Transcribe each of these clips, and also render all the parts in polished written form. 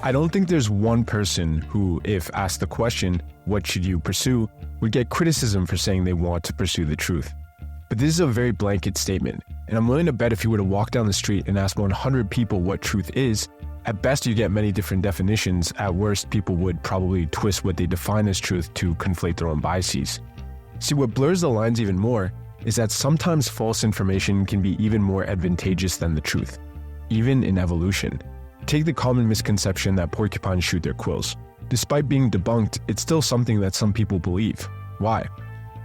I don't think there's one person who, if asked the question, what should you pursue, would get criticism for saying they want to pursue the truth. But this is a very blanket statement, and I'm willing to bet if you were to walk down the street and ask 100 people what truth is, at best you get many different definitions. At worst, people would probably twist what they define as truth to conflate their own biases. See, what blurs the lines even more is that sometimes false information can be even more advantageous than the truth, even in evolution. Take the common misconception that porcupines shoot their quills. Despite being debunked, it's still something that some people believe. Why?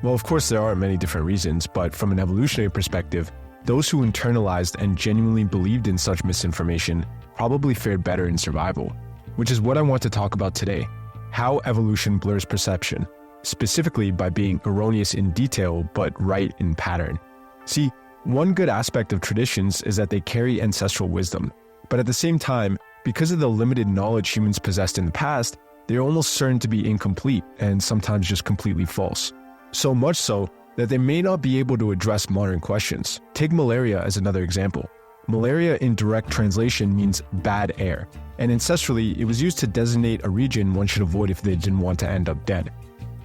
Well, of course there are many different reasons, but from an evolutionary perspective, those who internalized and genuinely believed in such misinformation probably fared better in survival, which is what I want to talk about today: how evolution blurs perception, specifically by being erroneous in detail but right in pattern. See, one good aspect of traditions is that they carry ancestral wisdom, but at the same time, because of the limited knowledge humans possessed in the past, they're almost certain to be incomplete and sometimes just completely false. So much so that they may not be able to address modern questions. Take malaria as another example. Malaria in direct translation means bad air, and ancestrally it was used to designate a region one should avoid if they didn't want to end up dead.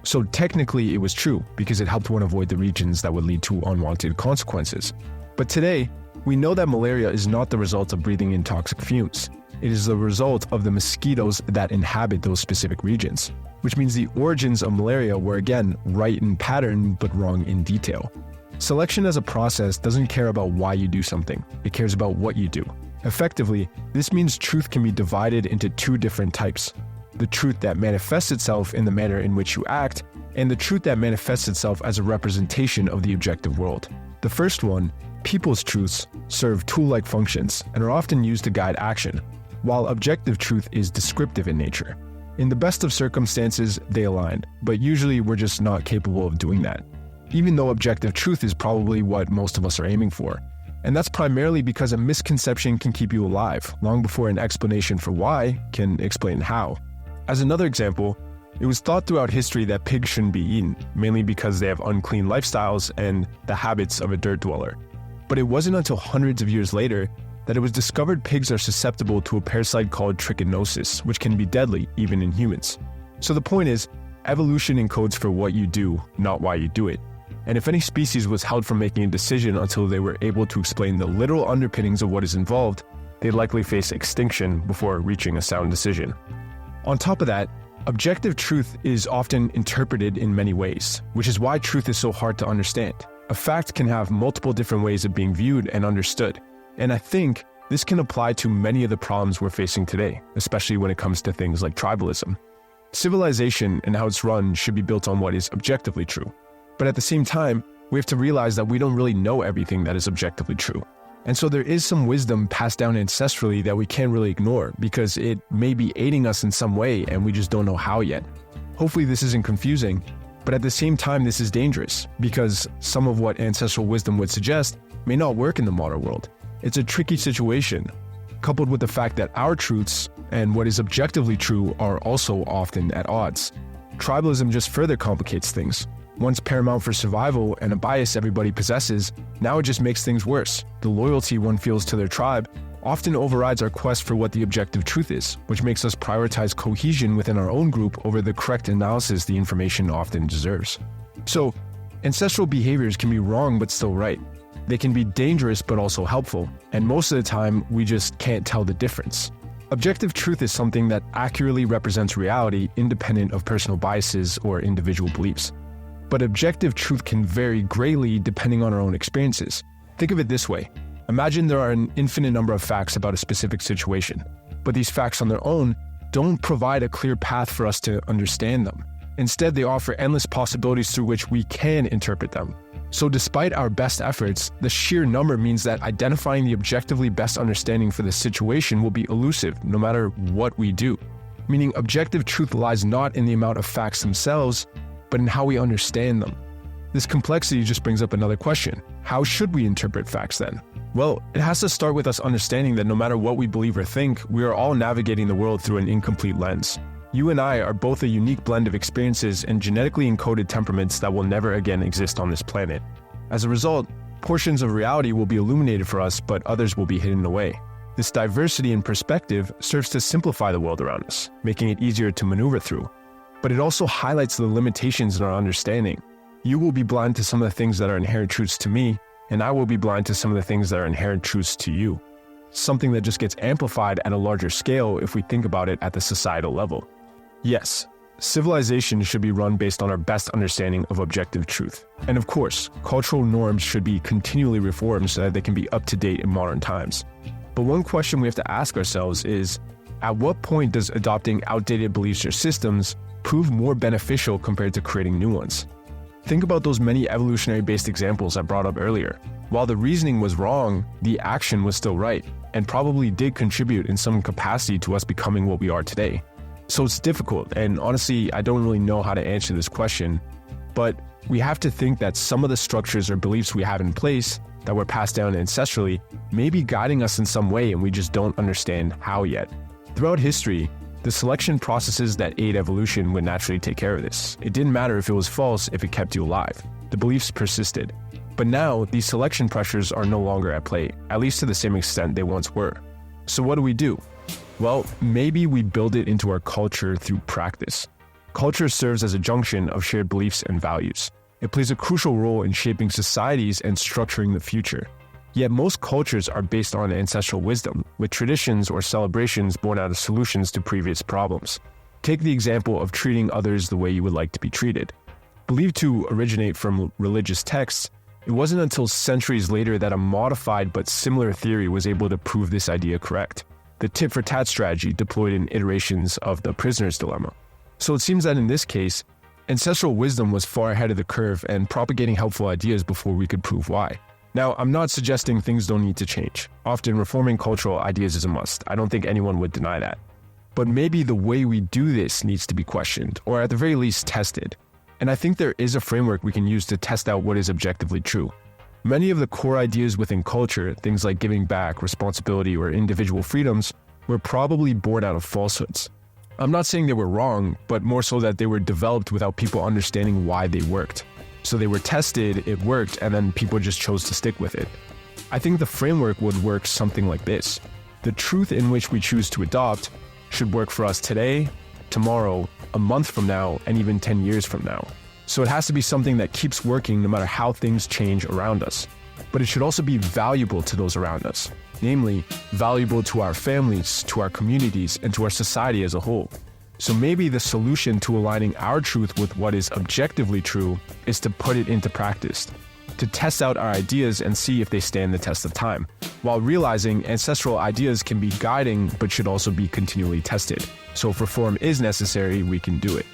So technically it was true because it helped one avoid the regions that would lead to unwanted consequences. But today, we know that malaria is not the result of breathing in toxic fumes. It is the result of the mosquitoes that inhabit those specific regions, which means the origins of malaria were again right in pattern but wrong in detail. Selection as a process doesn't care about why you do something, it cares about what you do. Effectively, this means truth can be divided into two different types: the truth that manifests itself in the manner in which you act, and the truth that manifests itself as a representation of the objective world. The first one, people's truths, serve tool-like functions and are often used to guide action, while objective truth is descriptive in nature. In the best of circumstances, they align, but usually we're just not capable of doing that, even though objective truth is probably what most of us are aiming for. And that's primarily because a misconception can keep you alive, long before an explanation for why can explain how. As another example, it was thought throughout history that pigs shouldn't be eaten, mainly because they have unclean lifestyles and the habits of a dirt dweller. But it wasn't until hundreds of years later that it was discovered pigs are susceptible to a parasite called trichinosis, which can be deadly even in humans. So the point is, evolution encodes for what you do, not why you do it. And if any species was held from making a decision until they were able to explain the literal underpinnings of what is involved, they'd likely face extinction before reaching a sound decision. On top of that, objective truth is often interpreted in many ways, which is why truth is so hard to understand. A fact can have multiple different ways of being viewed and understood. And I think this can apply to many of the problems we're facing today, especially when it comes to things like tribalism. Civilization and how it's run should be built on what is objectively true. But at the same time, we have to realize that we don't really know everything that is objectively true. And so there is some wisdom passed down ancestrally that we can't really ignore because it may be aiding us in some way and we just don't know how yet. Hopefully this isn't confusing, but at the same time this is dangerous because some of what ancestral wisdom would suggest may not work in the modern world. It's a tricky situation, coupled with the fact that our truths and what is objectively true are also often at odds. Tribalism just further complicates things. Once paramount for survival and a bias everybody possesses, now it just makes things worse. The loyalty one feels to their tribe often overrides our quest for what the objective truth is, which makes us prioritize cohesion within our own group over the correct analysis the information often deserves. So, ancestral behaviors can be wrong but still right. They can be dangerous but also helpful, and most of the time we just can't tell the difference. Objective truth is something that accurately represents reality independent of personal biases or individual beliefs. But objective truth can vary greatly depending on our own experiences. Think of it this way. Imagine there are an infinite number of facts about a specific situation, but these facts on their own don't provide a clear path for us to understand them. Instead, they offer endless possibilities through which we can interpret them. So despite our best efforts, the sheer number means that identifying the objectively best understanding for the situation will be elusive no matter what we do. Meaning objective truth lies not in the amount of facts themselves, but in how we understand them. This complexity just brings up another question. How should we interpret facts then? Well, it has to start with us understanding that no matter what we believe or think, we are all navigating the world through an incomplete lens. You and I are both a unique blend of experiences and genetically encoded temperaments that will never again exist on this planet. As a result, portions of reality will be illuminated for us, but others will be hidden away. This diversity in perspective serves to simplify the world around us, making it easier to maneuver through. But it also highlights the limitations in our understanding. You will be blind to some of the things that are inherent truths to me, and I will be blind to some of the things that are inherent truths to you. Something that just gets amplified at a larger scale if we think about it at the societal level. Yes, civilization should be run based on our best understanding of objective truth. And of course, cultural norms should be continually reformed so that they can be up to date in modern times. But one question we have to ask ourselves is, at what point does adopting outdated beliefs or systems prove more beneficial compared to creating new ones? Think about those many evolutionary-based examples I brought up earlier. While the reasoning was wrong, the action was still right, and probably did contribute in some capacity to us becoming what we are today. So it's difficult, and honestly, I don't really know how to answer this question, but we have to think that some of the structures or beliefs we have in place that were passed down ancestrally may be guiding us in some way, and we just don't understand how yet. Throughout history, the selection processes that aid evolution would naturally take care of this. It didn't matter if it was false if it kept you alive. The beliefs persisted. But now, these selection pressures are no longer at play, at least to the same extent they once were. So what do? Well, maybe we build it into our culture through practice. Culture serves as a junction of shared beliefs and values. It plays a crucial role in shaping societies and structuring the future. Yet most cultures are based on ancestral wisdom, with traditions or celebrations born out of solutions to previous problems. Take the example of treating others the way you would like to be treated. Believed to originate from religious texts, it wasn't until centuries later that a modified but similar theory was able to prove this idea correct. The tit-for-tat strategy deployed in iterations of the prisoner's dilemma. So it seems that in this case, ancestral wisdom was far ahead of the curve and propagating helpful ideas before we could prove why. Now, I'm not suggesting things don't need to change. Often, reforming cultural ideas is a must. I don't think anyone would deny that. But maybe the way we do this needs to be questioned, or at the very least tested. And I think there is a framework we can use to test out what is objectively true. Many of the core ideas within culture, things like giving back, responsibility, or individual freedoms, were probably born out of falsehoods. I'm not saying they were wrong, but more so that they were developed without people understanding why they worked. So they were tested, it worked, and then people just chose to stick with it. I think the framework would work something like this. The truth in which we choose to adopt should work for us today, tomorrow, a month from now, and even 10 years from now. So it has to be something that keeps working no matter how things change around us. But it should also be valuable to those around us. Namely, valuable to our families, to our communities, and to our society as a whole. So maybe the solution to aligning our truth with what is objectively true is to put it into practice, to test out our ideas and see if they stand the test of time, while realizing ancestral ideas can be guiding but should also be continually tested. So if reform is necessary, we can do it.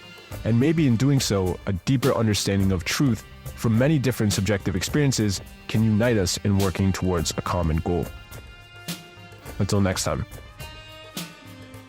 And maybe in doing so, a deeper understanding of truth from many different subjective experiences can unite us in working towards a common goal. Until next time.